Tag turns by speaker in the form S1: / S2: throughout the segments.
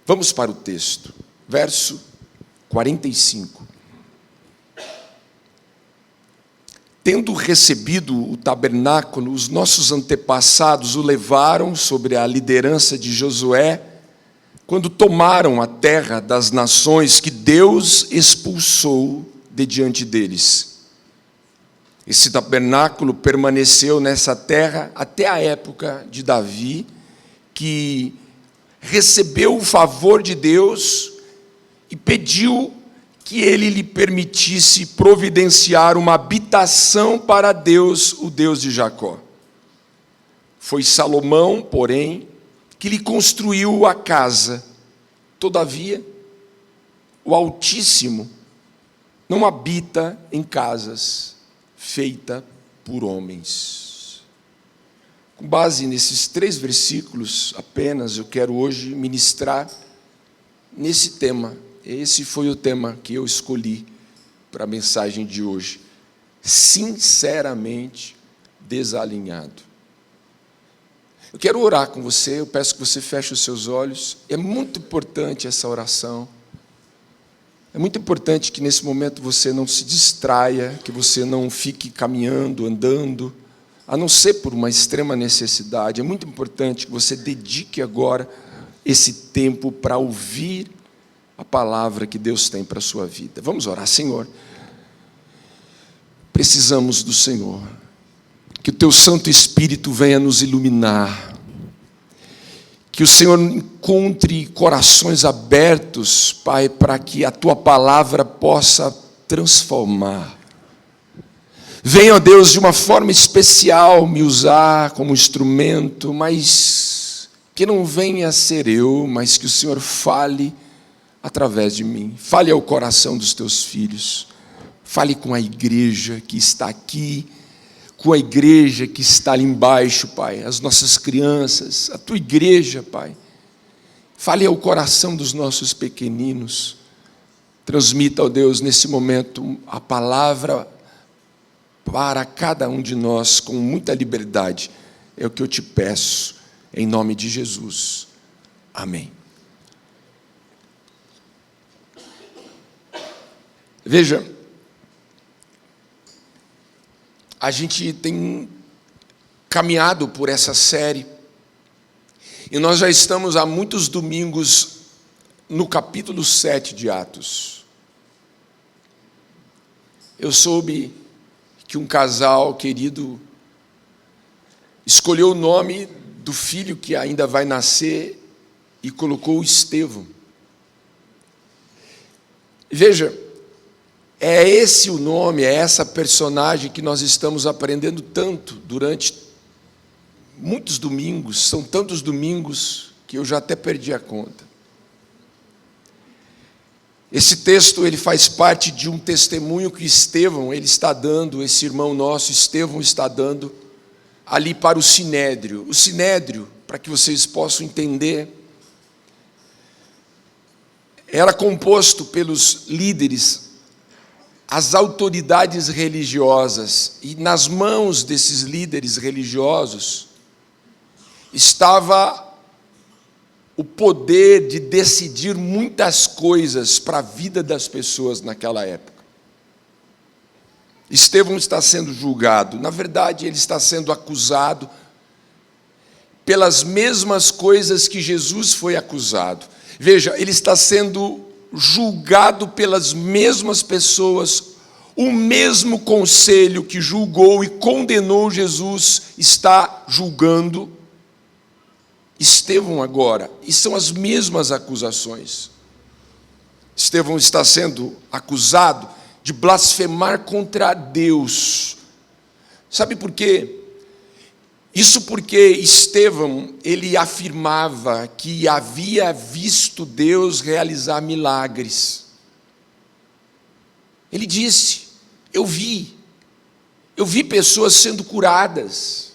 S1: Vamos para o texto, verso 45. Tendo recebido o tabernáculo, os nossos antepassados o levaram sobre a liderança de Josué, quando tomaram a terra das nações que Deus expulsou de diante deles. Esse tabernáculo permaneceu nessa terra até a época de Davi, que recebeu o favor de Deus e pediu que ele lhe permitisse providenciar uma habitação para Deus, o Deus de Jacó. Foi Salomão, porém, que lhe construiu a casa. Todavia, o Altíssimo não habita em casas feitas por homens. Com base nesses 3 versículos apenas, eu quero hoje ministrar nesse tema. Esse foi o tema que eu escolhi para a mensagem de hoje. Sinceramente desalinhado. Eu quero orar com você, eu peço que você feche os seus olhos. É muito importante essa oração. É muito importante que nesse momento você não se distraia, que você não fique caminhando, andando, a não ser por uma extrema necessidade. É muito importante que você dedique agora esse tempo para ouvir a palavra que Deus tem para a sua vida. Vamos orar. Senhor, precisamos do Senhor. Que o Teu Santo Espírito venha nos iluminar. Que o Senhor encontre corações abertos, Pai, para que a Tua palavra possa transformar. Venha, ó Deus, de uma forma especial me usar como instrumento, mas que não venha a ser eu, mas que o Senhor fale através de mim. Fale ao coração dos Teus filhos. Fale com a igreja que está aqui, com a igreja que está ali embaixo, Pai, as nossas crianças, a Tua igreja, Pai. Fale ao coração dos nossos pequeninos. Transmita, ó Deus, nesse momento, a palavra para cada um de nós com muita liberdade. É o que eu te peço, em nome de Jesus. Amém. Veja, a gente tem caminhado por essa série, e nós já estamos há muitos domingos no capítulo 7 de Atos. Eu soube que um casal querido escolheu o nome do filho que ainda vai nascer e colocou Estevão. Veja, é esse o nome, é essa personagem que nós estamos aprendendo tanto durante muitos domingos. São tantos domingos que eu já até perdi a conta. Esse texto ele faz parte de um testemunho que Estevão ele está dando, esse irmão nosso, Estevão, está dando ali para o Sinédrio. O Sinédrio, para que vocês possam entender, era composto pelos líderes, as autoridades religiosas, e nas mãos desses líderes religiosos estava o poder de decidir muitas coisas para a vida das pessoas naquela época. Estevão está sendo julgado, na verdade ele está sendo acusado pelas mesmas coisas que Jesus foi acusado. Veja, ele está sendo julgado pelas mesmas pessoas, o mesmo conselho que julgou e condenou Jesus está julgando Estevão agora, e são as mesmas acusações. Estevão está sendo acusado de blasfemar contra Deus. Sabe por quê? Isso porque Estevão, ele afirmava que havia visto Deus realizar milagres. Ele disse, eu vi pessoas sendo curadas,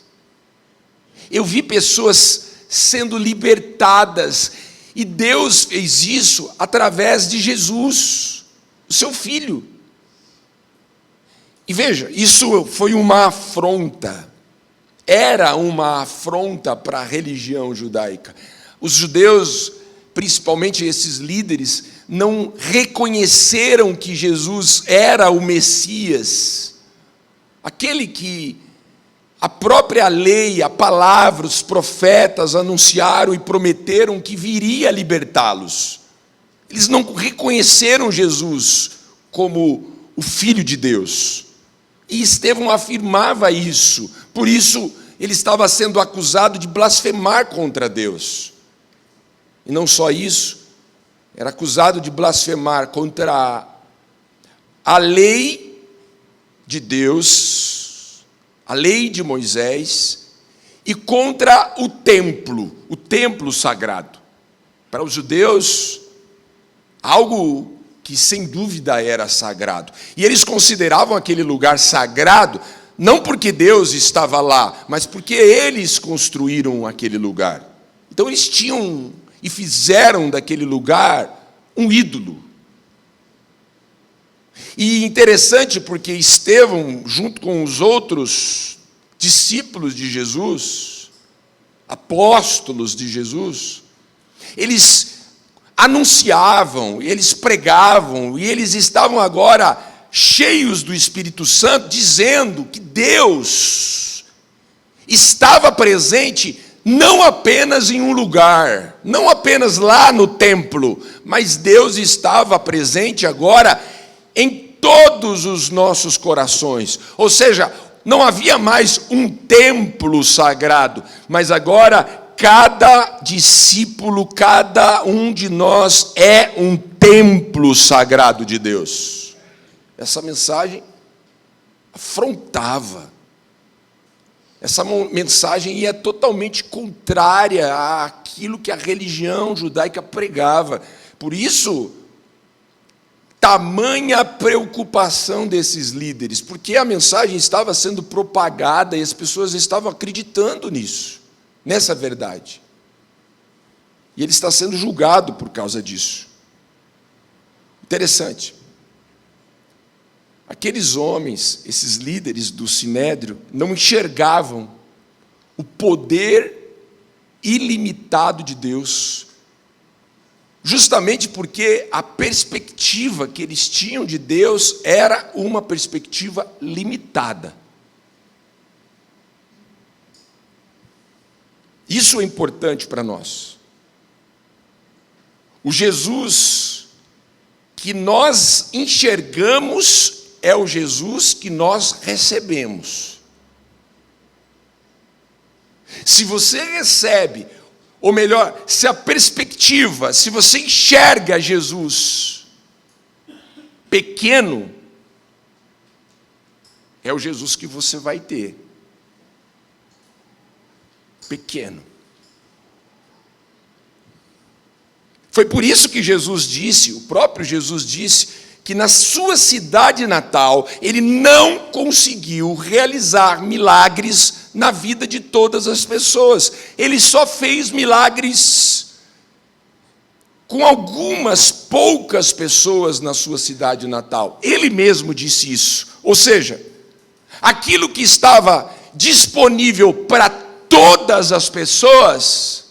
S1: eu vi pessoas sendo libertadas, e Deus fez isso através de Jesus, o seu Filho. E veja, isso foi uma afronta, era uma afronta para a religião judaica. Os judeus principalmente esses líderes, não reconheceram que Jesus era o Messias, aquele que a própria lei, a palavra, os profetas anunciaram e prometeram que viria libertá-los. Eles não reconheceram Jesus como o Filho de Deus. E Estevão afirmava isso. Por isso, ele estava sendo acusado de blasfemar contra Deus. E não só isso, era acusado de blasfemar contra a lei de Deus, a lei de Moisés, e contra o templo sagrado. Para os judeus, algo que sem dúvida era sagrado. E eles consideravam aquele lugar sagrado, não porque Deus estava lá, mas porque eles construíram aquele lugar. Então eles tinham e fizeram daquele lugar um ídolo. E interessante porque Estevão, junto com os outros discípulos de Jesus, apóstolos de Jesus, eles anunciavam, eles pregavam, e eles estavam agora cheios do Espírito Santo, dizendo que Deus estava presente não apenas em um lugar, não apenas lá no templo, mas Deus estava presente agora em todos os nossos corações. Ou seja, não havia mais um templo sagrado, mas agora cada discípulo, cada um de nós é um templo sagrado de Deus. Essa mensagem afrontava. Essa mensagem ia totalmente contrária àquilo que a religião judaica pregava. Por isso, tamanha preocupação desses líderes, porque a mensagem estava sendo propagada e as pessoas estavam acreditando nisso, nessa verdade. E ele está sendo julgado por causa disso. Interessante. Aqueles homens, esses líderes do Sinédrio, não enxergavam o poder ilimitado de Deus, justamente porque a perspectiva que eles tinham de Deus era uma perspectiva limitada. Isso é importante para nós. O Jesus que nós enxergamos é o Jesus que nós recebemos. Se você recebe, ou melhor, se a perspectiva, se você enxerga Jesus pequeno, é o Jesus que você vai ter. Pequeno. Foi por isso que Jesus disse, o próprio Jesus disse, que na sua cidade natal, ele não conseguiu realizar milagres na vida de todas as pessoas. Ele só fez milagres com algumas poucas pessoas na sua cidade natal. Ele mesmo disse isso. Ou seja, aquilo que estava disponível para todas as pessoas,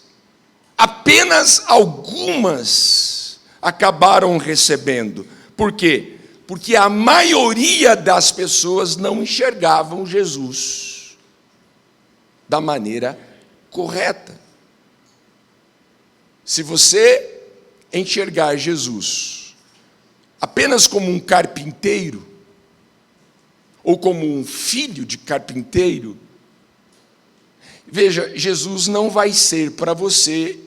S1: apenas algumas acabaram recebendo. Por quê? Porque a maioria das pessoas não enxergavam Jesus da maneira correta. Se você enxergar Jesus apenas como um carpinteiro, ou como um filho de carpinteiro, veja, Jesus não vai ser para você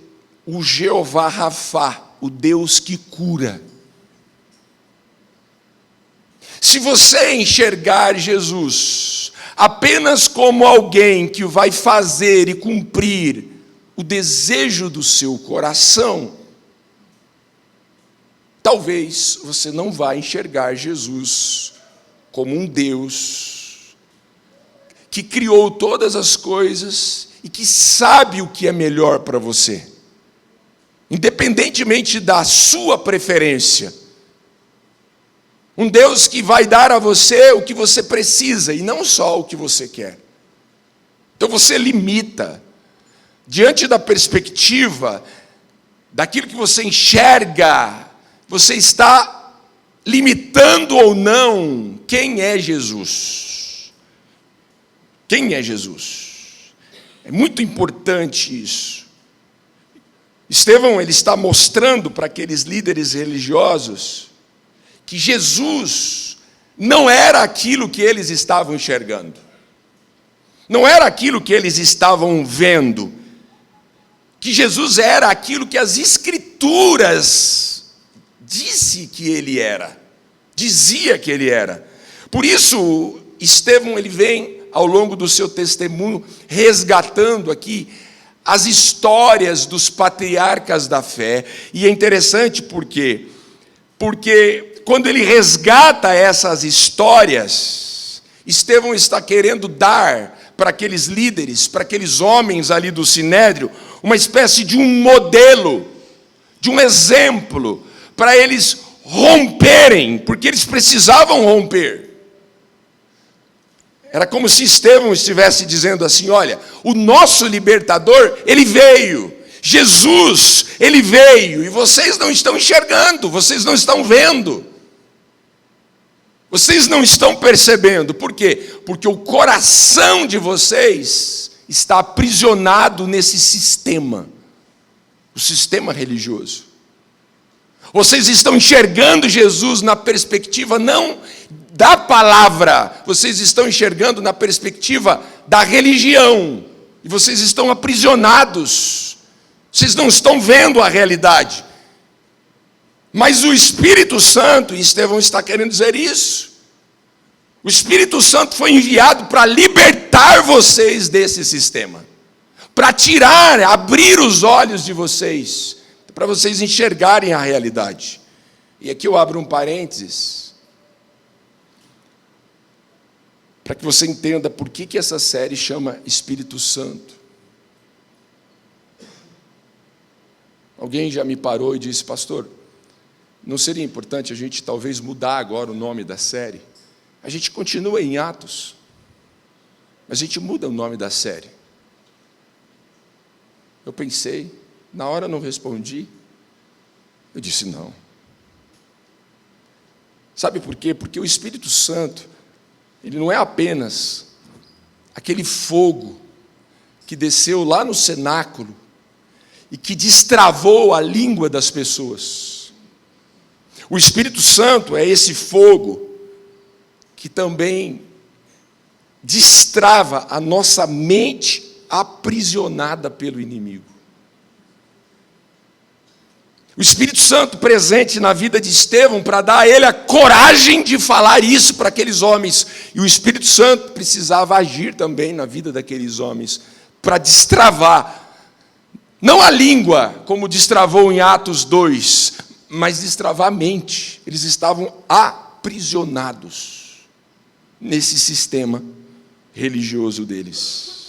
S1: o Jeová Rafá, o Deus que cura. Se você enxergar Jesus apenas como alguém que vai fazer e cumprir o desejo do seu coração, talvez você não vai enxergar Jesus como um Deus que criou todas as coisas e que sabe o que é melhor para você, independentemente da sua preferência. Um Deus que vai dar a você o que você precisa e não só o que você quer. Então você limita, diante da perspectiva daquilo que você enxerga, você está limitando ou não quem é Jesus. Quem é Jesus? É muito importante isso. Estevão, ele está mostrando para aqueles líderes religiosos que Jesus não era aquilo que eles estavam enxergando. Não era aquilo que eles estavam vendo. Que Jesus era aquilo que as Escrituras dizia que ele era. Por isso, Estevão, ele vem ao longo do seu testemunho resgatando aqui as histórias dos patriarcas da fé. E é interessante porque quando ele resgata essas histórias, Estevão está querendo dar para aqueles líderes, para aqueles homens ali do Sinédrio, uma espécie de um modelo, de um exemplo, para eles romperem, porque eles precisavam romper. Era como se Estevão estivesse dizendo assim: olha, o nosso libertador, ele veio, Jesus, ele veio, e vocês não estão enxergando, vocês não estão vendo, vocês não estão percebendo. Por quê? Porque o coração de vocês está aprisionado nesse sistema, o sistema religioso. Vocês estão enxergando Jesus na perspectiva não da palavra, vocês estão enxergando na perspectiva da religião, e vocês estão aprisionados, vocês não estão vendo a realidade. Mas o Espírito Santo, e Estevão está querendo dizer isso, o Espírito Santo foi enviado para libertar vocês desse sistema, para tirar, abrir os olhos de vocês, para vocês enxergarem a realidade. E aqui eu abro um parênteses, para que você entenda por que essa série chama Espírito Santo. Alguém já me parou e disse: pastor, não seria importante a gente talvez mudar agora o nome da série? A gente continua em Atos, mas a gente muda o nome da série. Eu pensei, na hora não respondi, eu disse não. Sabe por quê? Porque o Espírito Santo, ele não é apenas aquele fogo que desceu lá no cenáculo e que destravou a língua das pessoas. O Espírito Santo é esse fogo que também destrava a nossa mente aprisionada pelo inimigo. O Espírito Santo presente na vida de Estevão para dar a ele a coragem de falar isso para aqueles homens. E o Espírito Santo precisava agir também na vida daqueles homens para destravar, não a língua, como destravou em Atos 2, mas destravar a mente. Eles estavam aprisionados nesse sistema religioso deles.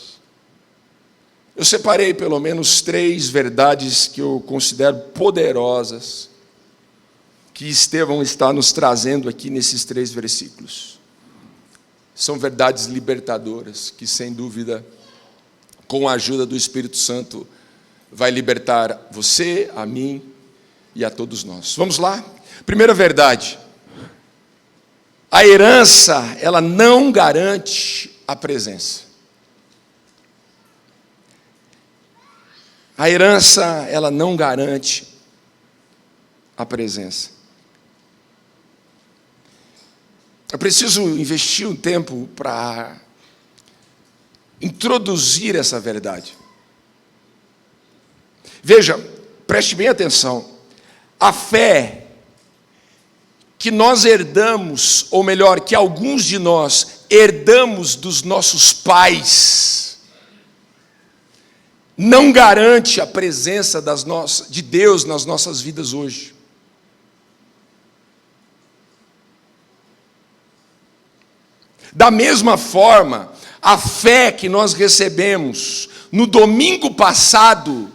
S1: Eu separei pelo menos 3 verdades que eu considero poderosas, que Estevão está nos trazendo aqui nesses 3 versículos. São verdades libertadoras, que sem dúvida, com a ajuda do Espírito Santo, vai libertar você, a mim e a todos nós. Vamos lá? Primeira verdade: a herança, ela não garante a presença. A herança, ela não garante a presença. Eu preciso investir um tempo para introduzir essa verdade. Veja, preste bem atenção. A fé que nós herdamos, ou melhor, que alguns de nós herdamos dos nossos pais, não garante a presença de Deus nas nossas vidas hoje. Da mesma forma, a fé que nós recebemos no domingo passado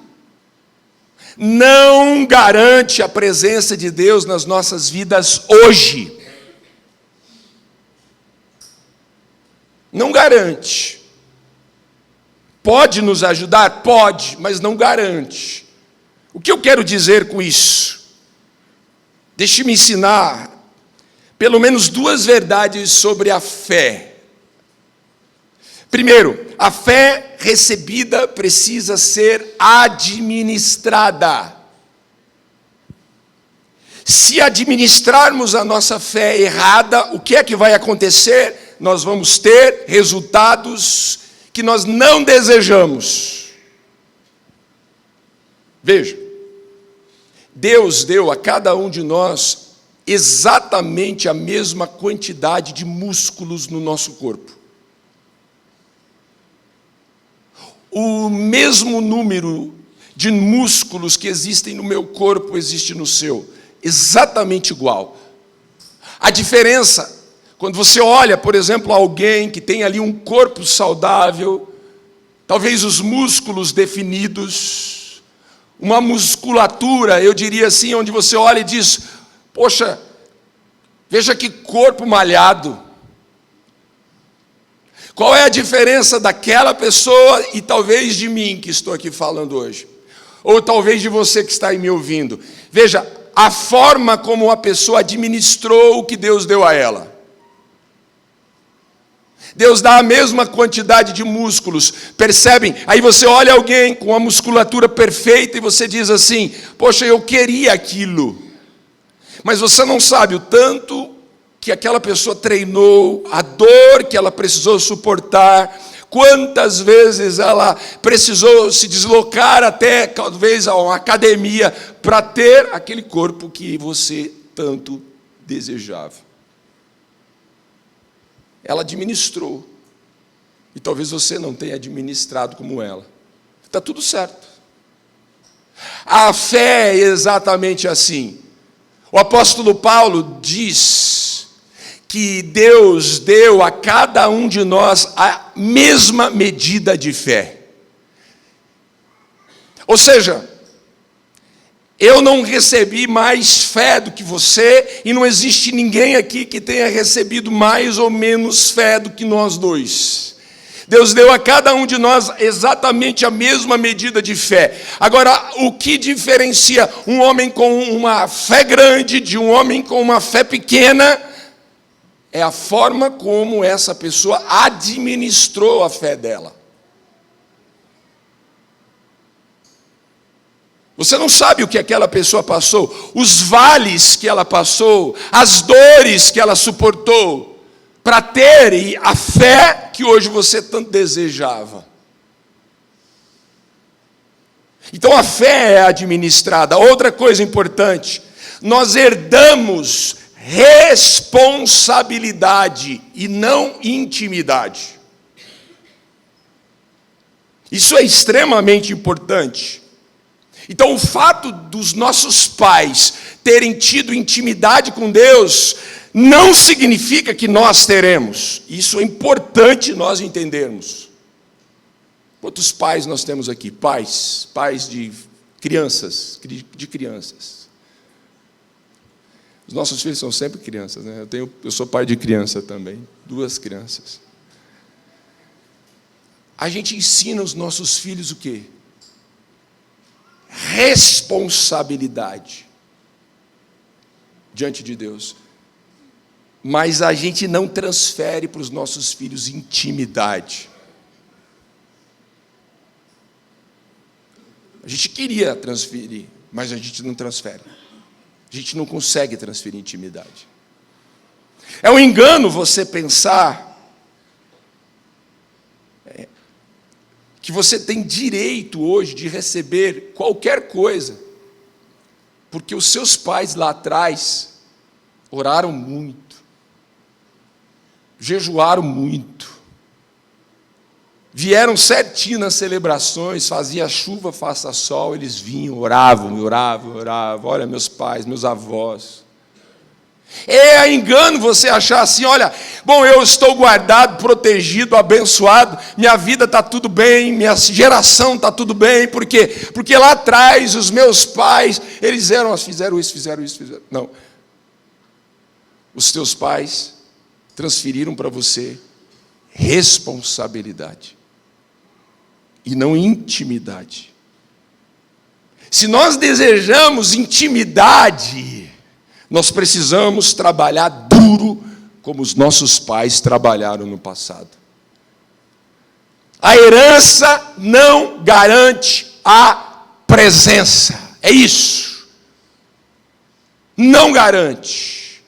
S1: não garante a presença de Deus nas nossas vidas hoje. Não garante. Pode nos ajudar? Pode, mas não garante. O que eu quero dizer com isso? Deixe-me ensinar pelo menos duas verdades sobre a fé. Primeiro, a fé recebida precisa ser administrada. Se administrarmos a nossa fé errada, o que é que vai acontecer? Nós vamos ter resultados que nós não desejamos. Veja, Deus deu a cada um de nós exatamente a mesma quantidade de músculos no nosso corpo. O mesmo número de músculos que existem no meu corpo existe no seu, exatamente igual. A diferença, quando você olha, por exemplo, alguém que tem ali um corpo saudável, talvez os músculos definidos, uma musculatura, eu diria assim, onde você olha e diz, poxa, veja que corpo malhado. Qual é a diferença daquela pessoa e talvez de mim que estou aqui falando hoje? Ou talvez de você que está aí me ouvindo. Veja, a forma como a pessoa administrou o que Deus deu a ela. Deus dá a mesma quantidade de músculos, percebem? Aí você olha alguém com a musculatura perfeita e você diz assim, poxa, eu queria aquilo. Mas você não sabe o tanto que aquela pessoa treinou, a dor que ela precisou suportar, quantas vezes ela precisou se deslocar até, talvez, a uma academia para ter aquele corpo que você tanto desejava. Ela administrou, e talvez você não tenha administrado como ela. Está tudo certo. A fé é exatamente assim. O apóstolo Paulo diz que Deus deu a cada um de nós a mesma medida de fé. Ou seja, eu não recebi mais fé do que você, e não existe ninguém aqui que tenha recebido mais ou menos fé do que nós dois. Deus deu a cada um de nós exatamente a mesma medida de fé. Agora, o que diferencia um homem com uma fé grande de um homem com uma fé pequena é a forma como essa pessoa administrou a fé dela. Você não sabe o que aquela pessoa passou, os vales que ela passou, as dores que ela suportou, para ter a fé que hoje você tanto desejava. Então a fé é administrada. Outra coisa importante, nós herdamos responsabilidade e não intimidade. Isso é extremamente importante. Então, o fato dos nossos pais terem tido intimidade com Deus não significa que nós teremos. Isso é importante nós entendermos. Quantos pais nós temos aqui? Pais de crianças, Os nossos filhos são sempre crianças, né? Eu sou pai de criança também, 2 crianças. A gente ensina os nossos filhos o quê? Responsabilidade diante de Deus. Mas a gente não transfere para os nossos filhos intimidade. A gente queria transferir, mas a gente não transfere. A gente não consegue transferir intimidade. É um engano você pensar que você tem direito hoje de receber qualquer coisa, porque os seus pais lá atrás oraram muito, jejuaram muito, vieram certinho nas celebrações, fazia chuva, faça sol, eles vinham, oravam. Olha, meus pais, meus avós. É engano você achar assim, olha, bom, eu estou guardado, protegido, abençoado, minha vida está tudo bem, minha geração está tudo bem, por quê? Porque lá atrás os meus pais, eles fizeram isso. Não. Os teus pais transferiram para você responsabilidade e não intimidade. Se nós desejamos intimidade, nós precisamos trabalhar duro como os nossos pais trabalharam no passado. A herança não garante a presença. É isso. Não garante.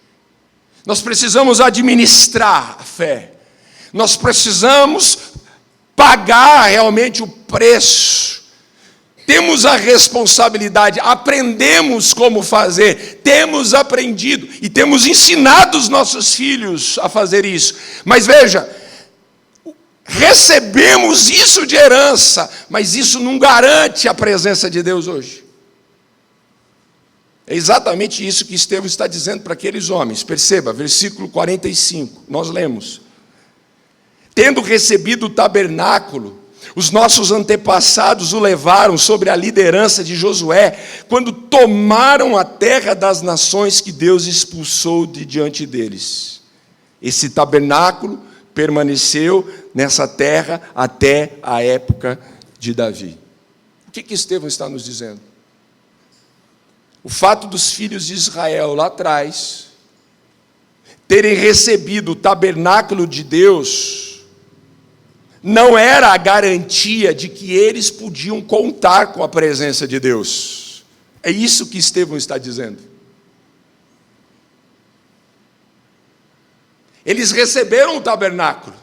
S1: Nós precisamos administrar a fé. Nós precisamos pagar realmente o preço. Temos a responsabilidade, aprendemos como fazer, temos aprendido e temos ensinado os nossos filhos a fazer isso. Mas veja, recebemos isso de herança, mas isso não garante a presença de Deus hoje. É exatamente isso que Estevão está dizendo para aqueles homens. Perceba, versículo 45, nós lemos. Tendo recebido o tabernáculo, os nossos antepassados o levaram sobre a liderança de Josué, quando tomaram a terra das nações que Deus expulsou de diante deles. Esse tabernáculo permaneceu nessa terra até a época de Davi. O que Estevão está nos dizendo? O fato dos filhos de Israel lá atrás terem recebido o tabernáculo de Deus não era a garantia de que eles podiam contar com a presença de Deus. É isso que Estevão está dizendo. Eles receberam o tabernáculo.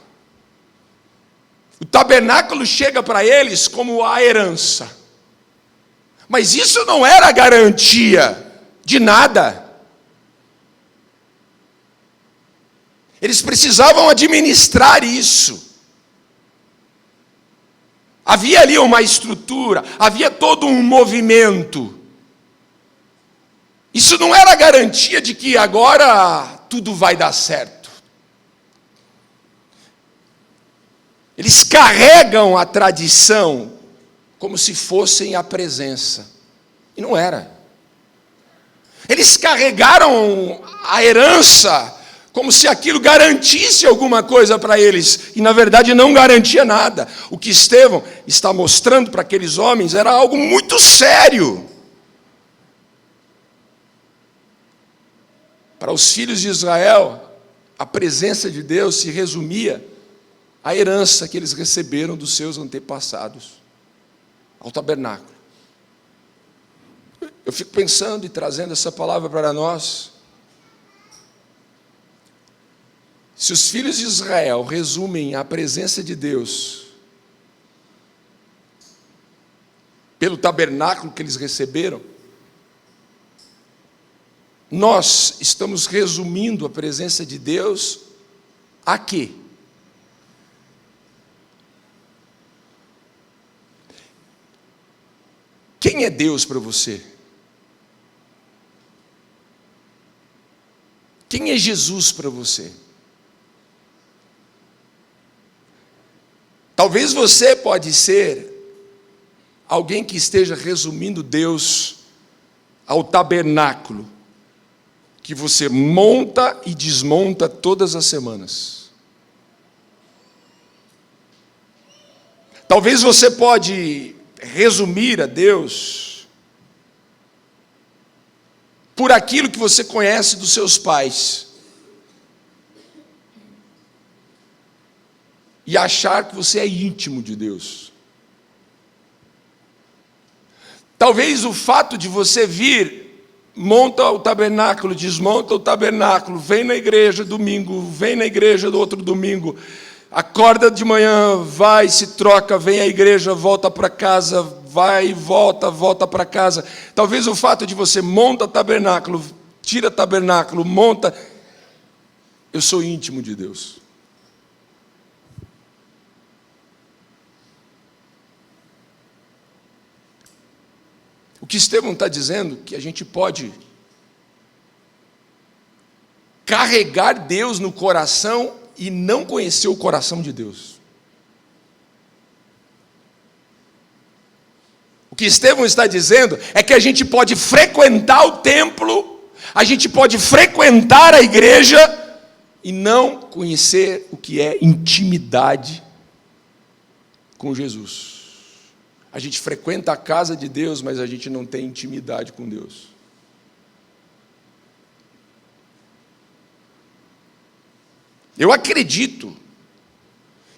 S1: O tabernáculo chega para eles como a herança. Mas isso não era garantia de nada. Eles precisavam administrar isso. Havia ali uma estrutura, havia todo um movimento. Isso não era garantia de que agora tudo vai dar certo. Eles carregam a tradição como se fossem a presença. E não era. Eles carregaram a herança como se aquilo garantisse alguma coisa para eles, e na verdade não garantia nada. O que Estevão está mostrando para aqueles homens era algo muito sério. Para os filhos de Israel, a presença de Deus se resumia à herança que eles receberam dos seus antepassados, ao tabernáculo. Eu fico pensando e trazendo essa palavra para nós. Se os filhos de Israel resumem a presença de Deus pelo tabernáculo que eles receberam, nós estamos resumindo a presença de Deus a quê? Quem é Deus para você? Quem é Jesus para você? Talvez você pode ser alguém que esteja resumindo Deus ao tabernáculo, que você monta e desmonta todas as semanas. Talvez você pode resumir a Deus por aquilo que você conhece dos seus pais e achar que você é íntimo de Deus. Talvez o fato de você vir, monta o tabernáculo, desmonta o tabernáculo, vem na igreja domingo, vem na igreja do outro domingo, acorda de manhã, vai, se troca, vem à igreja, volta para casa, vai e volta para casa. Talvez o fato de você monta tabernáculo, tira tabernáculo, monta, eu sou íntimo de Deus. O que Estevão está dizendo, que a gente pode carregar Deus no coração e não conhecer o coração de Deus. O que Estevão está dizendo é que a gente pode frequentar o templo, a gente pode frequentar a igreja e não conhecer o que é intimidade com Jesus. A gente frequenta a casa de Deus, mas a gente não tem intimidade com Deus. Eu acredito,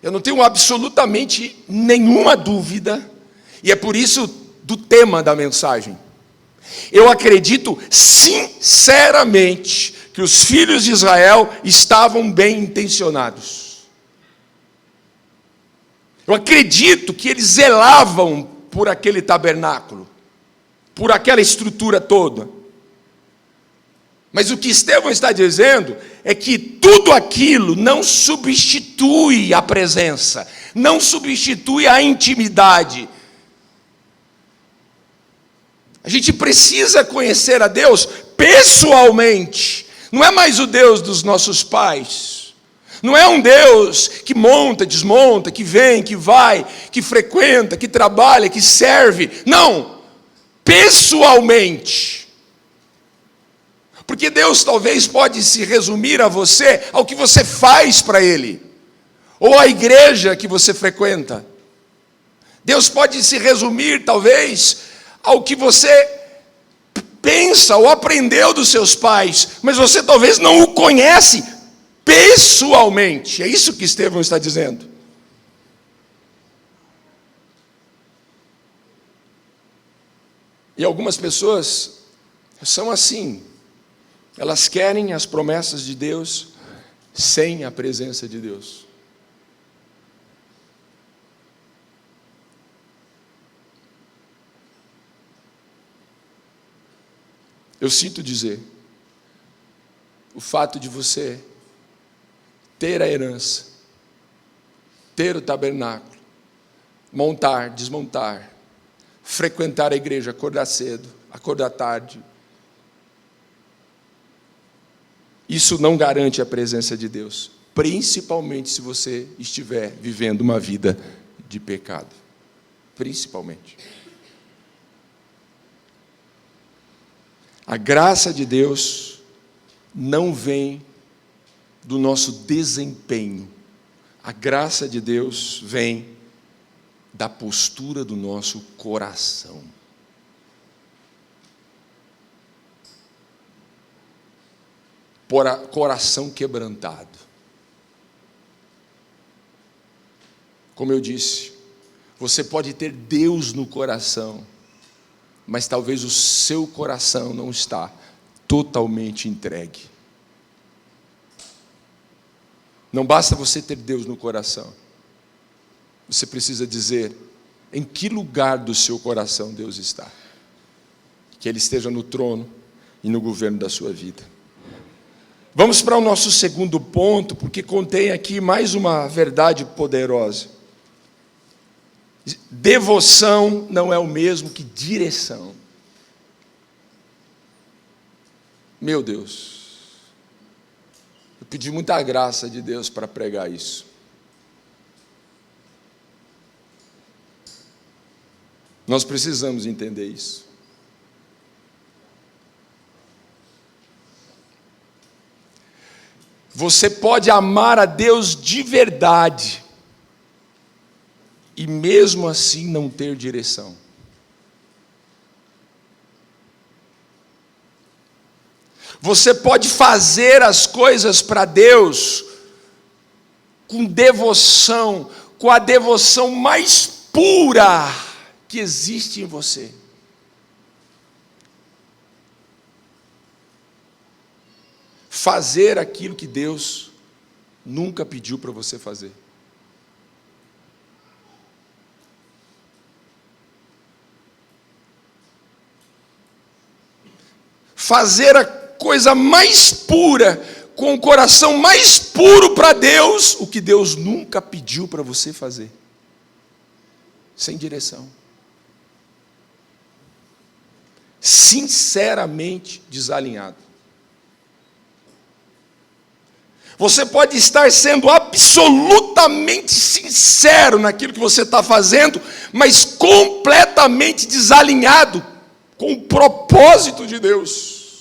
S1: eu não tenho absolutamente nenhuma dúvida, e é por isso do tema da mensagem. Eu acredito sinceramente que os filhos de Israel estavam bem intencionados. Eu acredito que eles zelavam por aquele tabernáculo, por aquela estrutura toda. Mas o que Estevão está dizendo é que tudo aquilo não substitui a presença, não substitui a intimidade. A gente precisa conhecer a Deus pessoalmente. Não é mais o Deus dos nossos pais. Não é um Deus que monta, desmonta, que vem, que vai, que frequenta, que trabalha, que serve. Não! Pessoalmente. Porque Deus talvez pode se resumir a você, ao que você faz para Ele, ou à igreja que você frequenta. Deus pode se resumir talvez ao que você pensa ou aprendeu dos seus pais, mas você talvez não o conhece pessoalmente. É isso que Estevão está dizendo. E algumas pessoas são assim. Elas querem as promessas de Deus sem a presença de Deus. Eu sinto dizer, o fato de você ter a herança, ter o tabernáculo, montar, desmontar, frequentar a igreja, acordar cedo, acordar tarde, isso não garante a presença de Deus, principalmente se você estiver vivendo uma vida de pecado, principalmente. A graça de Deus não vem do nosso desempenho, a graça de Deus vem da postura do nosso coração. Coração quebrantado. Como eu disse, você pode ter Deus no coração, mas talvez o seu coração não está totalmente entregue. Não basta você ter Deus no coração. Você precisa dizer em que lugar do seu coração Deus está. Que Ele esteja no trono e no governo da sua vida. Vamos para o nosso segundo ponto, porque contém aqui mais uma verdade poderosa. Devoção não é o mesmo que direção. Meu Deus, eu pedi muita graça de Deus para pregar isso. Nós precisamos entender isso. Você pode amar a Deus de verdade e mesmo assim não ter direção. Você pode fazer as coisas para Deus com devoção, com a devoção mais pura que existe em você. Fazer aquilo que Deus nunca pediu para você fazer. Fazer a coisa mais pura, com o coração mais puro para Deus, o que Deus nunca pediu para você fazer. Sem direção. Sinceramente desalinhado. Você pode estar sendo absolutamente sincero naquilo que você está fazendo, mas completamente desalinhado com o propósito de Deus.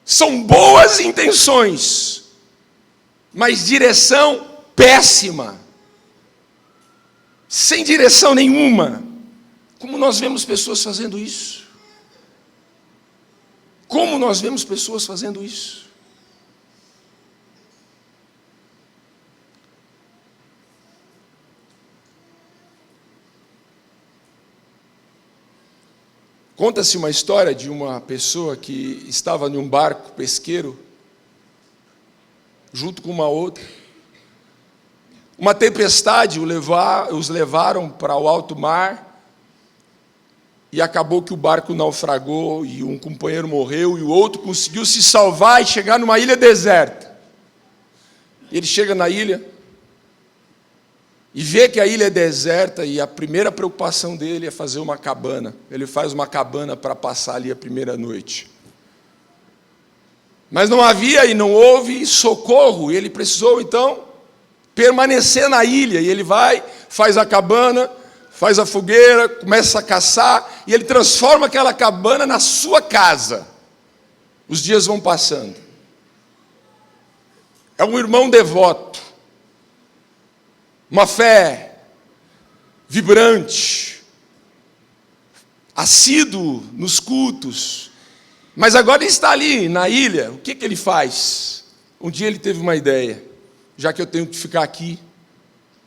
S1: São boas intenções, mas direção péssima, sem direção nenhuma. Como nós vemos pessoas fazendo isso? Como nós vemos pessoas fazendo isso? Conta-se uma história de uma pessoa que estava em um barco pesqueiro, junto com uma outra. Uma tempestade os levaram para o alto mar, e acabou que o barco naufragou, e um companheiro morreu, e o outro conseguiu se salvar e chegar numa ilha deserta. Ele chega na ilha, e vê que a ilha é deserta, e a primeira preocupação dele é fazer uma cabana. Ele faz uma cabana para passar ali a primeira noite. Mas não havia e não houve socorro, e ele precisou então permanecer na ilha. E ele vai, faz a cabana, faz a fogueira, começa a caçar, e ele transforma aquela cabana na sua casa. Os dias vão passando. É um irmão devoto, uma fé vibrante, assíduo nos cultos, mas agora ele está ali na ilha. O que ele faz? Um dia ele teve uma ideia: já que eu tenho que ficar aqui,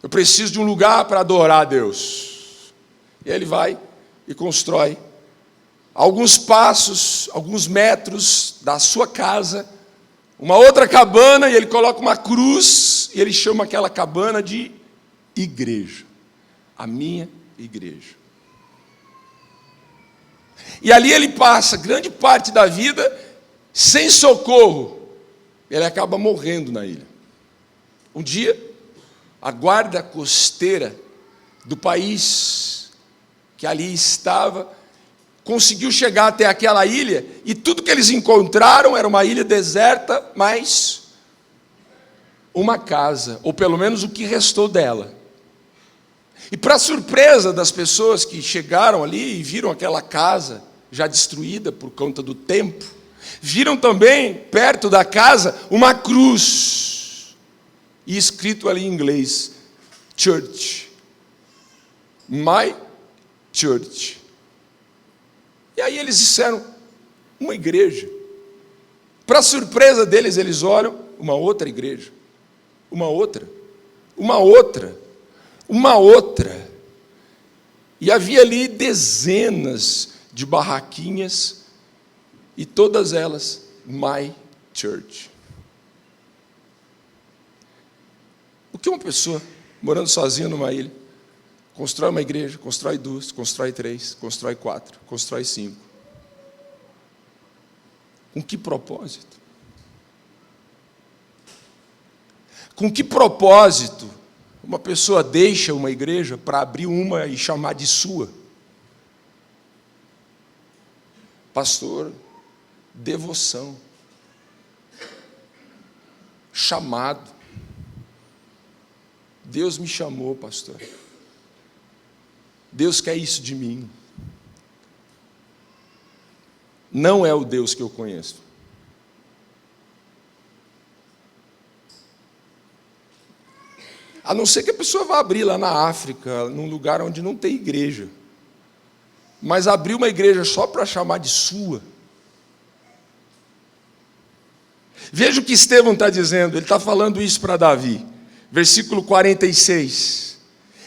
S1: eu preciso de um lugar para adorar a Deus. E aí ele vai e constrói, alguns passos, alguns metros da sua casa, uma outra cabana, e ele coloca uma cruz, e ele chama aquela cabana de igreja, a minha igreja. E ali ele passa grande parte da vida sem socorro. Ele acaba morrendo na ilha. Um dia, a guarda costeira do país que ali estava conseguiu chegar até aquela ilha, e tudo que eles encontraram era uma ilha deserta, mas uma casa, ou pelo menos o que restou dela. E para surpresa das pessoas que chegaram ali e viram aquela casa já destruída por conta do tempo, viram também, perto da casa, uma cruz, e escrito ali em inglês, Church, My Church. E aí eles disseram, uma igreja. Para surpresa deles, eles olham, uma outra igreja, uma outra, e havia ali dezenas de barraquinhas, e todas elas, My Church. O que uma pessoa morando sozinha numa ilha constrói uma igreja, constrói 2, constrói 3, constrói 4, constrói 5? Com que propósito? Com que propósito uma pessoa deixa uma igreja para abrir uma e chamar de sua? Pastor, devoção, chamado. Deus me chamou, pastor. Deus quer isso de mim. Não é o Deus que eu conheço. A não ser que a pessoa vá abrir lá na África, num lugar onde não tem igreja. Mas abrir uma igreja só para chamar de sua. Veja o que Estevão está dizendo. Ele está falando isso para Davi. Versículo 46.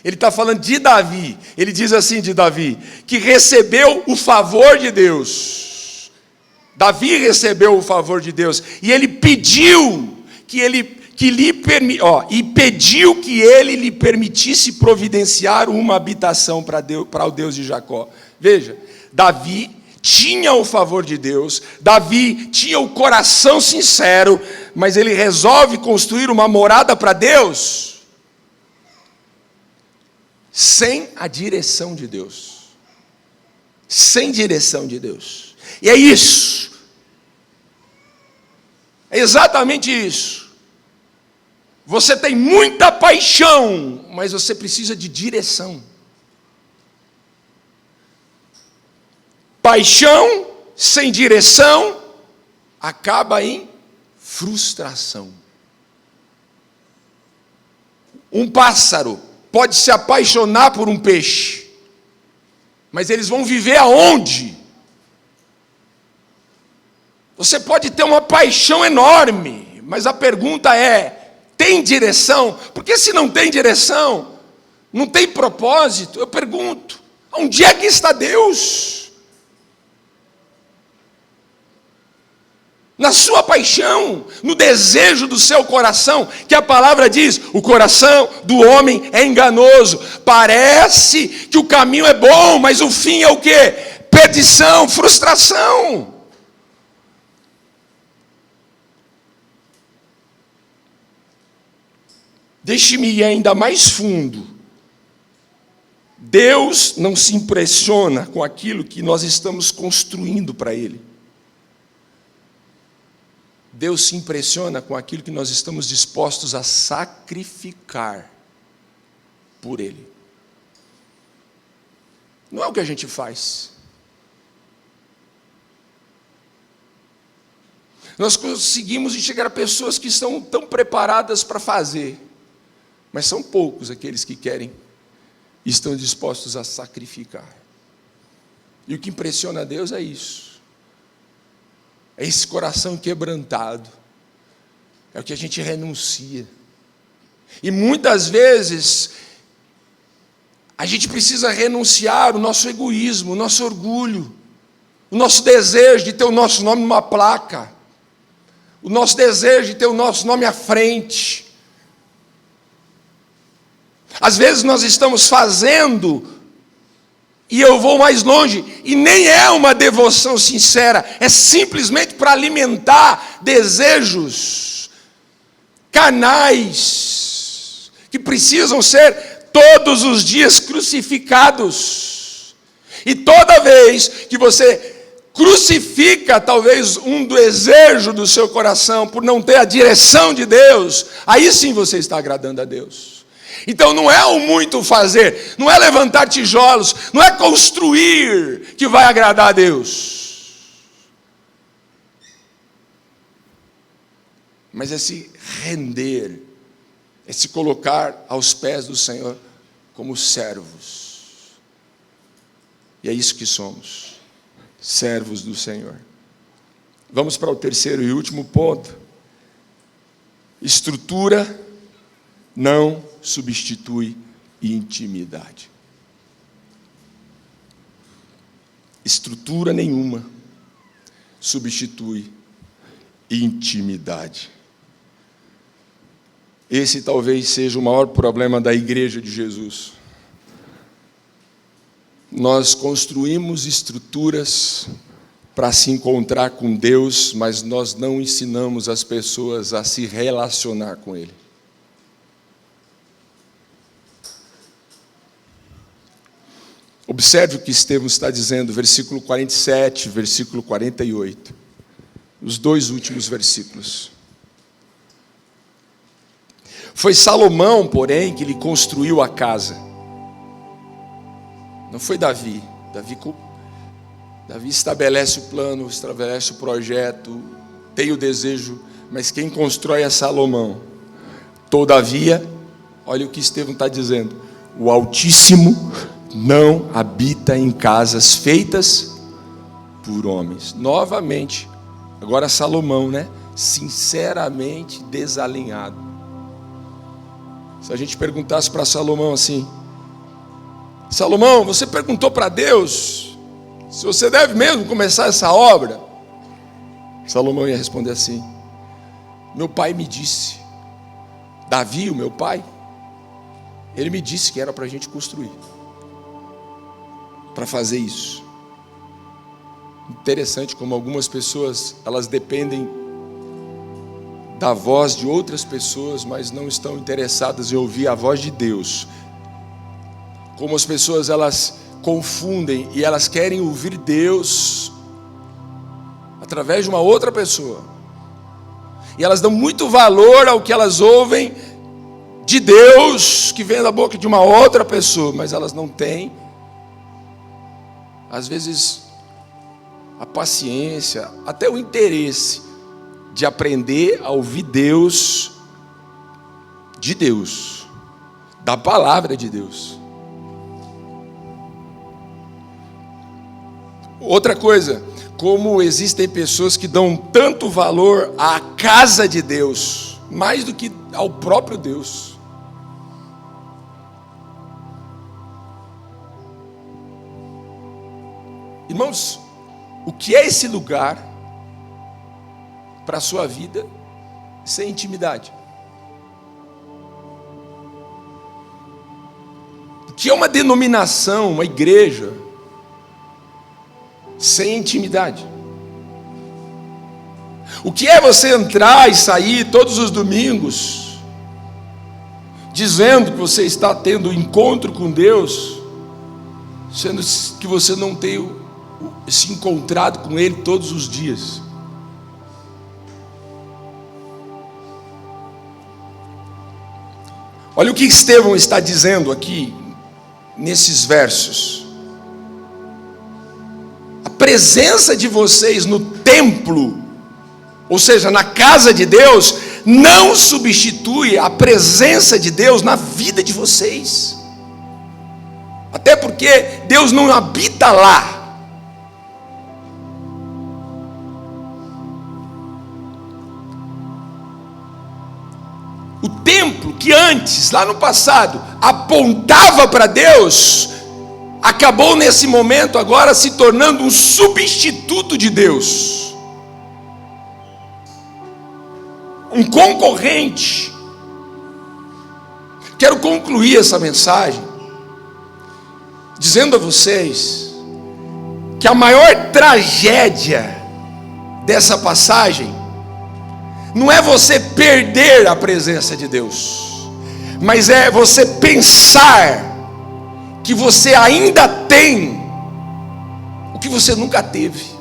S1: Ele está falando de Davi. Ele diz assim de Davi, que recebeu o favor de Deus. Davi recebeu o favor de Deus. E ele pediu que ele lhe permitisse providenciar uma habitação para o Deus de Jacó. Veja, Davi tinha o favor de Deus, Davi tinha o coração sincero, mas ele resolve construir uma morada para Deus sem a direção de Deus. Sem direção de Deus. E é isso. É exatamente isso. Você tem muita paixão, mas você precisa de direção. Paixão sem direção acaba em frustração. Um pássaro pode se apaixonar por um peixe, mas eles vão viver aonde? Você pode ter uma paixão enorme, mas a pergunta é: tem direção? Porque se não tem direção, não tem propósito, eu pergunto, onde é que está Deus? Na sua paixão, no desejo do seu coração, que a palavra diz, o coração do homem é enganoso. Parece que o caminho é bom, mas o fim é o quê? Perdição, frustração. Deixe-me ir ainda mais fundo. Deus não se impressiona com aquilo que nós estamos construindo para Ele. Deus se impressiona com aquilo que nós estamos dispostos a sacrificar por Ele. Não é o que a gente faz. Nós conseguimos enxergar pessoas que estão tão preparadas para fazer, mas são poucos aqueles que querem e estão dispostos a sacrificar. E o que impressiona a Deus é isso. É esse coração quebrantado. É o que a gente renuncia. E muitas vezes a gente precisa renunciar o nosso egoísmo, o nosso orgulho, o nosso desejo de ter o nosso nome numa placa, o nosso desejo de ter o nosso nome à frente. Às vezes nós estamos fazendo, e eu vou mais longe, e nem é uma devoção sincera, é simplesmente para alimentar desejos carnais, que precisam ser todos os dias crucificados. E toda vez que você crucifica talvez um desejo do seu coração, por não ter a direção de Deus, aí sim você está agradando a Deus. Então não é o muito fazer, não é levantar tijolos, não é construir que vai agradar a Deus. Mas é se render, é se colocar aos pés do Senhor como servos. E é isso que somos, servos do Senhor. Vamos para o terceiro e último ponto. Estrutura não substitui intimidade. Estrutura nenhuma substitui intimidade. Esse talvez seja o maior problema da igreja de Jesus. Nós construímos estruturas para se encontrar com Deus, mas nós não ensinamos as pessoas a se relacionar com Ele. Observe o que Estevão está dizendo, versículo 47, versículo 48. Os dois últimos versículos. Foi Salomão, porém, que lhe construiu a casa. Não foi Davi. Davi estabelece o plano, estabelece o projeto, tem o desejo, mas quem constrói é Salomão. Todavia, olha o que Estevão está dizendo: o Altíssimo não habita em casas feitas por homens. Novamente, agora Salomão, né? Sinceramente desalinhado. Se a gente perguntasse para Salomão assim: Salomão, você perguntou para Deus se você deve mesmo começar essa obra? Salomão ia responder assim: meu pai me disse, Davi, o meu pai, ele me disse que era para a gente construir, para fazer isso. Interessante como algumas pessoas, elas dependem da voz de outras pessoas, mas não estão interessadas em ouvir a voz de Deus. Como as pessoas, elas confundem e elas querem ouvir Deus através de uma outra pessoa. E elas dão muito valor ao que elas ouvem de Deus, que vem da boca de uma outra pessoa, mas elas não têm, às vezes, a paciência, até o interesse de aprender a ouvir Deus, de Deus. da palavra de Deus. Outra coisa, como existem pessoas que dão tanto valor à casa de Deus, mais do que ao próprio Deus. Irmãos, o que é esse lugar para a sua vida sem intimidade? O que é uma denominação, uma igreja sem intimidade? O que é você entrar e sair todos os domingos dizendo que você está tendo encontro com Deus, sendo que você não tem se encontrado com Ele todos os dias? Olha o que Estevão está dizendo aqui nesses versos. A presença de vocês no templo, ou seja, na casa de Deus, não substitui a presença de Deus na vida de vocês. Até porque Deus não habita lá. O templo que antes, lá no passado, apontava para Deus, acabou nesse momento agora se tornando um substituto de Deus, um concorrente. Quero concluir essa mensagem dizendo a vocês que a maior tragédia dessa passagem não é você perder a presença de Deus, mas é você pensar que você ainda tem o que você nunca teve.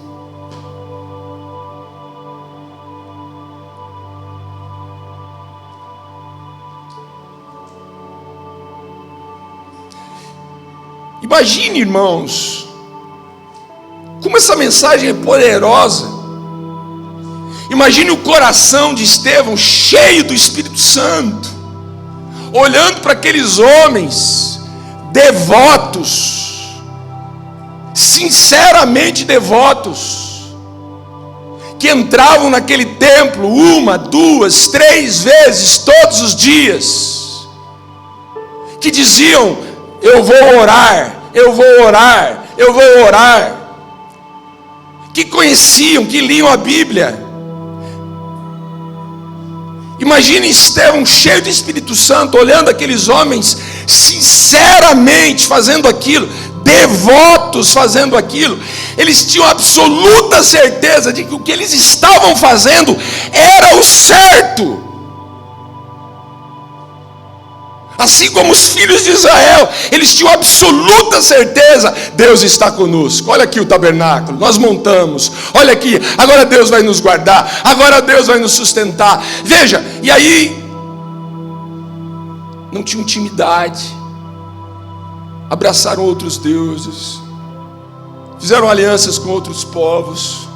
S1: Imagine, irmãos, como essa mensagem é poderosa. Imagine o coração de Estevão cheio do Espírito Santo, olhando para aqueles homens devotos, sinceramente devotos, que entravam naquele templo 1, 2, 3 vezes todos os dias, que diziam: eu vou orar, eu vou orar, eu vou orar, que conheciam, que liam a Bíblia. Imagine Estevão cheio do Espírito Santo, olhando aqueles homens sinceramente fazendo aquilo, devotos fazendo aquilo. Eles tinham absoluta certeza de que o que eles estavam fazendo era o certo. Assim como os filhos de Israel, eles tinham absoluta certeza: Deus está conosco. Olha aqui o tabernáculo, nós montamos. Olha aqui, agora Deus vai nos guardar, agora Deus vai nos sustentar. Veja, e aí não tinha intimidade, abraçaram outros deuses, fizeram alianças com outros povos.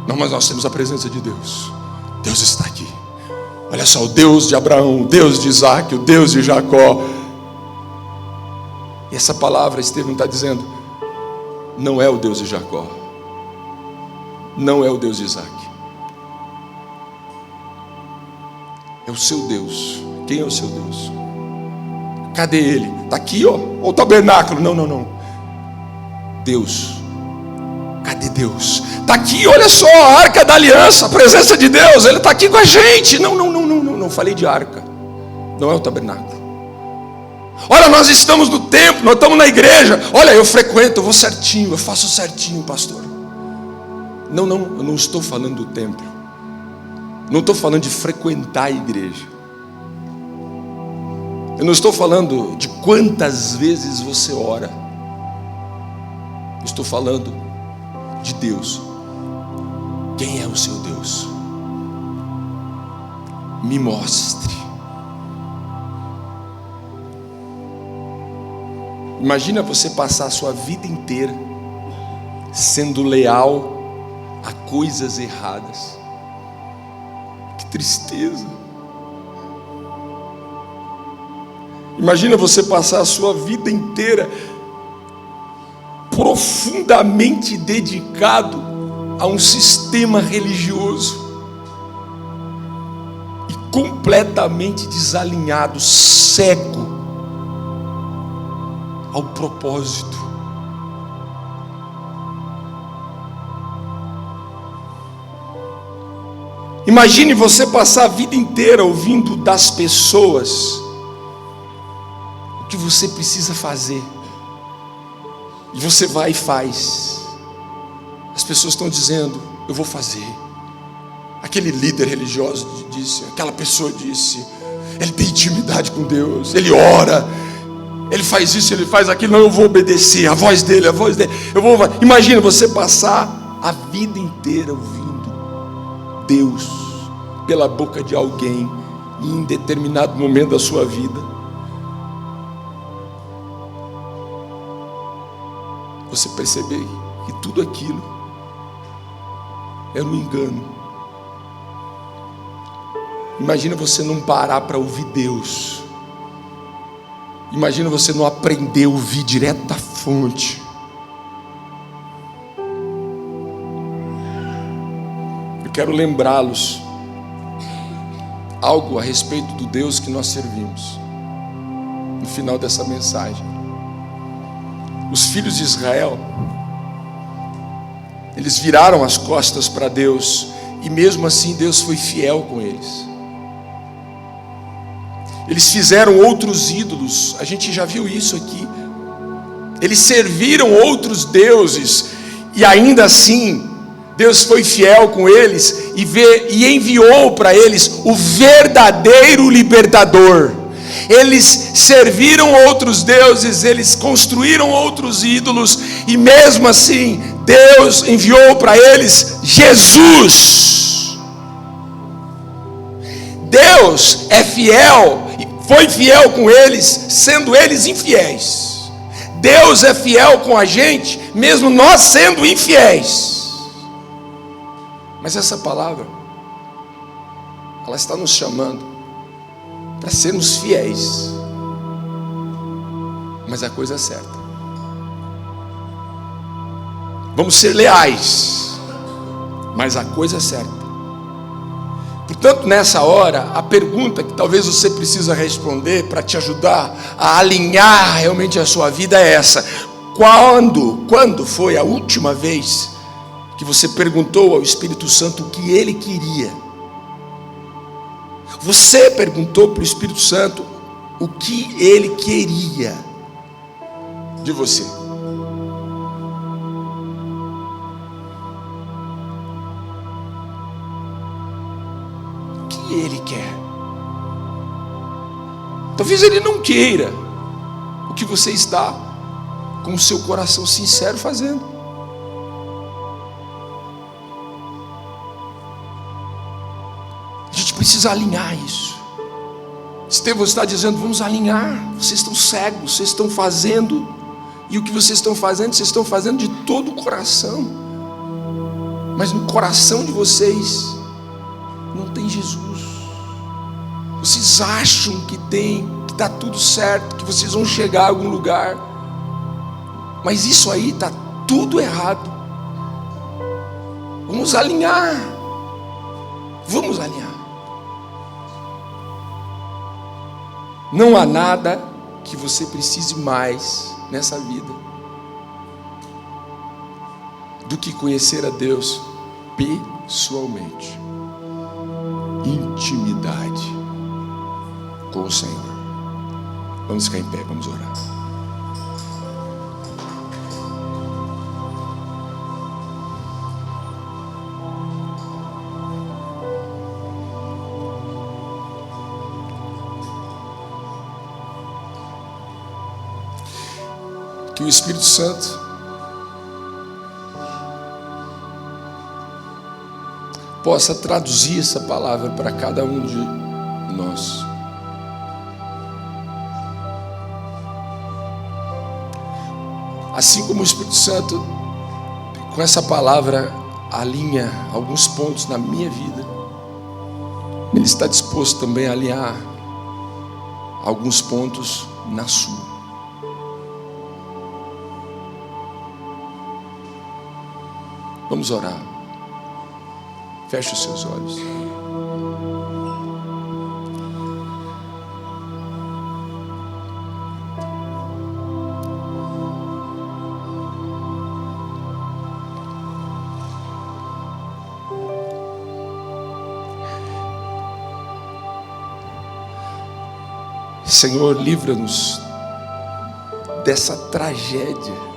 S1: Não, mas nós temos a presença de Deus. Deus está aqui. Olha só, o Deus de Abraão, o Deus de Isaac, o Deus de Jacó. E essa palavra, Estevão está dizendo, não é o Deus de Jacó, não é o Deus de Isaac, é o seu Deus. Quem é o seu Deus? Cadê ele? Está aqui, ó, o tabernáculo. Não. Deus. Cadê Deus? Está aqui, olha só, a arca da aliança, a presença de Deus, Ele está aqui com a gente. Não falei de arca, não é o tabernáculo. Olha, nós estamos no templo, nós estamos na igreja. Olha, eu frequento, eu vou certinho, eu faço certinho, pastor. Não, eu não estou falando do templo, não estou falando de frequentar a igreja, eu não estou falando de quantas vezes você ora, eu estou falando de Deus. Quem é o seu Deus? Me mostre. Imagina você passar a sua vida inteira sendo leal a coisas erradas. Que tristeza. Imagina você passar a sua vida inteira profundamente dedicado a um sistema religioso e completamente desalinhado, cego ao propósito. Imagine você passar a vida inteira ouvindo das pessoas o que você precisa fazer, e você vai e faz. As pessoas estão dizendo: eu vou fazer. Aquele líder religioso disse, aquela pessoa disse, ele tem intimidade com Deus, ele ora, ele faz isso, ele faz aquilo. Não, eu vou obedecer a voz dele, eu vou. Imagina você passar a vida inteira ouvindo Deus pela boca de alguém em determinado momento da sua vida. Você perceber que tudo aquilo era um engano. Imagina você não parar para ouvir Deus. Imagina você não aprender a ouvir direto da fonte. Eu quero lembrá-los algo a respeito do Deus que nós servimos no final dessa mensagem. Os filhos de Israel, eles viraram as costas para Deus, e mesmo assim Deus foi fiel com eles. Eles fizeram outros ídolos, a gente já viu isso aqui. Eles serviram outros deuses, e ainda assim Deus foi fiel com eles e enviou para eles o verdadeiro libertador. Eles serviram outros deuses, eles construíram outros ídolos, e mesmo assim Deus enviou para eles Jesus. Deus é fiel, foi fiel com eles, sendo eles infiéis. Deus é fiel com a gente, mesmo nós sendo infiéis. Mas essa palavra, ela está nos chamando para sermos fiéis, mas a coisa é certa. Vamos ser leais, mas a coisa é certa. Portanto, nessa hora, a pergunta que talvez você precisa responder para te ajudar a alinhar realmente a sua vida é essa: quando foi a última vez que você perguntou ao Espírito Santo o que ele queria? Você perguntou para o Espírito Santo o que ele queria de você? O que ele quer? Talvez ele não queira o que você está com o seu coração sincero fazendo. A gente precisa alinhar isso. Estevão está dizendo: vamos alinhar. Vocês estão cegos, vocês estão fazendo, e o que vocês estão fazendo de todo o coração, mas no coração de vocês não tem Jesus. Vocês acham que tem, que está tudo certo, que vocês vão chegar a algum lugar, mas isso aí está tudo errado. Vamos alinhar. Vamos alinhar. Não há nada que você precise mais nessa vida do que conhecer a Deus pessoalmente. Intimidade com o Senhor. Vamos ficar em pé, vamos orar. Que o Espírito Santo possa traduzir essa palavra para cada um de nós. Assim como o Espírito Santo, com essa palavra, alinha alguns pontos na minha vida, Ele está disposto também a alinhar alguns pontos na sua. Vamos orar. Feche os seus olhos. Senhor, livra-nos dessa tragédia.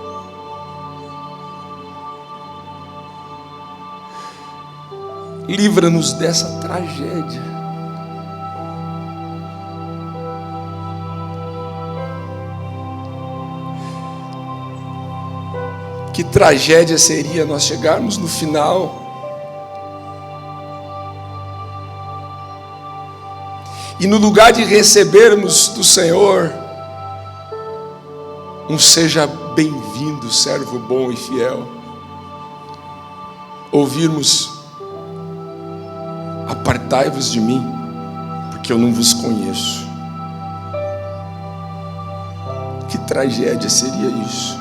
S1: Livra-nos dessa tragédia. Que tragédia seria nós chegarmos no final e no lugar de recebermos do Senhor um seja bem-vindo, servo bom e fiel, ouvirmos: apartai-vos de mim, porque eu não vos conheço. Que tragédia seria isso?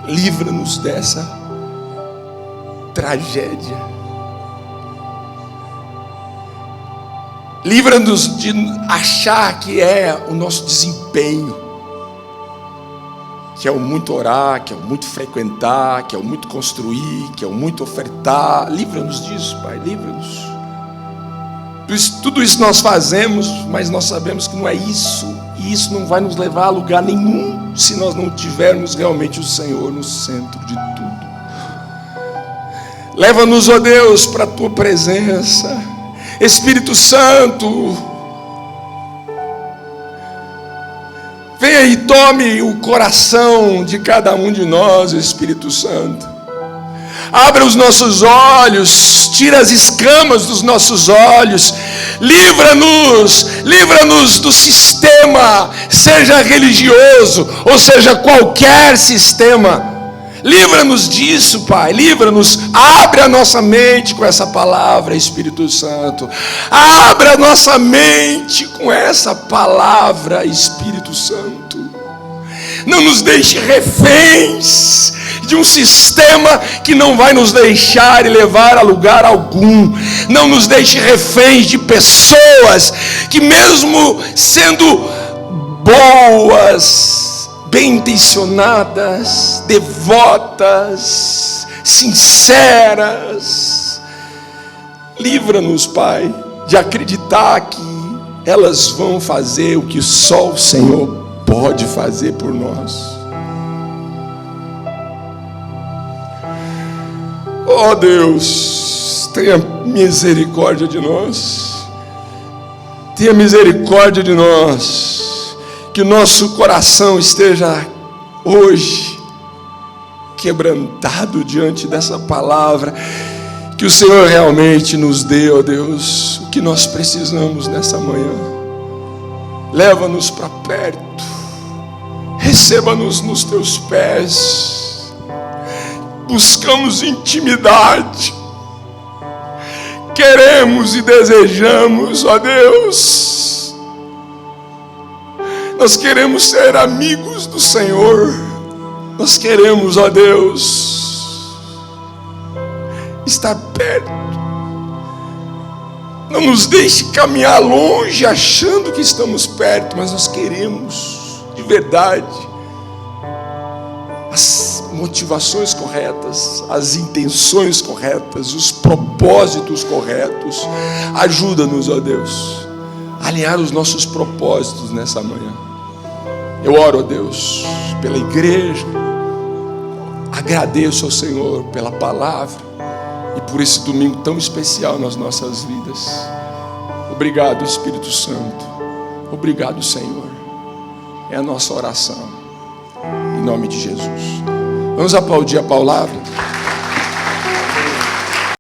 S1: Livra-nos dessa tragédia. Livra-nos de achar que é o nosso desempenho, que é o muito orar, que é o muito frequentar, que é o muito construir, que é o muito ofertar. Livra-nos disso, Pai, livra-nos. Tudo isso nós fazemos, mas nós sabemos que não é isso, e isso não vai nos levar a lugar nenhum se nós não tivermos realmente o Senhor no centro de tudo. Leva-nos, ó Deus, para a Tua presença. Espírito Santo, venha e tome o coração de cada um de nós, Espírito Santo. Abra os nossos olhos, tira as escamas dos nossos olhos, livra-nos do sistema, seja religioso, ou seja qualquer sistema. Livra-nos disso, Pai, livra-nos, abre a nossa mente com essa palavra, Espírito Santo. Abra a nossa mente com essa palavra, Espírito Santo. Não nos deixe reféns de um sistema que não vai nos deixar e levar a lugar algum. Não nos deixe reféns de pessoas que, mesmo sendo boas, bem-intencionadas, devotas, sinceras, livra-nos, Pai, de acreditar que elas vão fazer o que só o Senhor pode fazer por nós. Oh Deus, tenha misericórdia de nós. Tenha misericórdia de nós. Que o nosso coração esteja hoje quebrantado diante dessa palavra. Que o Senhor realmente nos dê, ó Deus, o que nós precisamos nessa manhã. Leva-nos para perto. Receba-nos nos teus pés. Buscamos intimidade. Queremos e desejamos, ó Deus. Nós queremos ser amigos do Senhor. Nós queremos, ó Deus, estar perto. Não nos deixe caminhar longe achando que estamos perto, mas nós queremos, de verdade, as motivações corretas, as intenções corretas, os propósitos corretos. Ajuda-nos, ó Deus, a alinhar os nossos propósitos nessa manhã. Eu oro, ó Deus, pela igreja. Agradeço ao Senhor pela palavra e por esse domingo tão especial nas nossas vidas. Obrigado, Espírito Santo. Obrigado, Senhor. É a nossa oração. Em nome de Jesus. Vamos aplaudir a palavra.